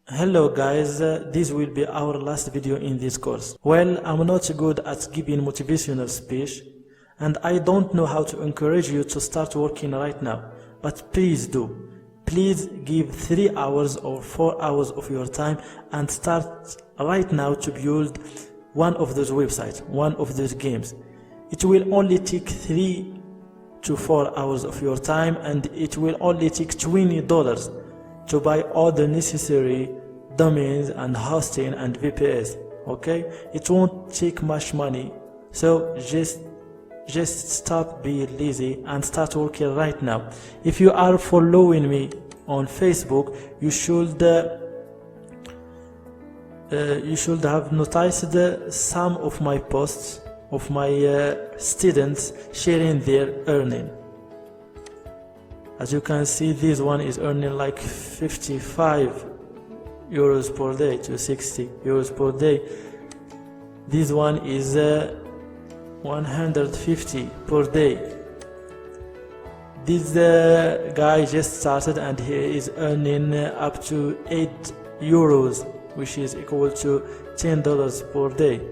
Hello guys, this will be our last video in this course. Well, I'm not good at giving motivational speech and I don't know how to encourage you to start working right now, but please do. Please give 3 hours or 4 hours of your time and start right now to build one of those websites, one of those games. It will only take 3 to 4 hours of your time and it will only take $20 to buy all the necessary domains and hosting and VPS. Okay, it won't take much money, so just stop being lazy and start working right now. If you are following me on Facebook, you should have noticed some of my posts of my students sharing their earning. As you can see, this one is earning like 55 euros per day to 60 euros per day. This one is 150 per day. This guy just started and he is earning up to 8 euros, which is equal to $10 per day.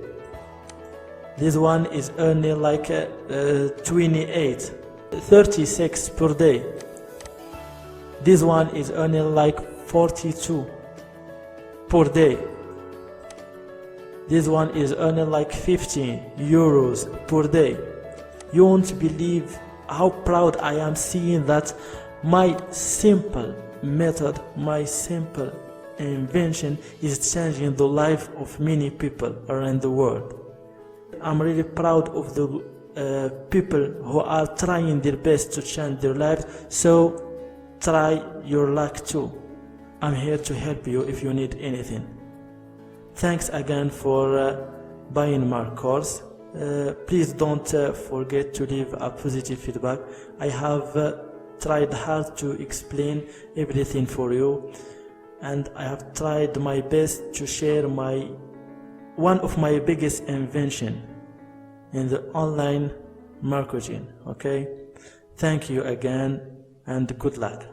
This one is earning like 36 per day. This one is earning like 42 per day. This one is earning like 15 euros per day. You won't believe how proud I am seeing that my simple method, my simple invention is changing the life of many people around the world. I'm really proud of the people who are trying their best to change their lives, so try your luck too. I'm here to help you if you need anything. Thanks again for buying my course. Please don't forget to leave a positive feedback. I have tried hard to explain everything for you, and I have tried my best to share one of my biggest invention in the online marketing. Okay, thank you again and good luck.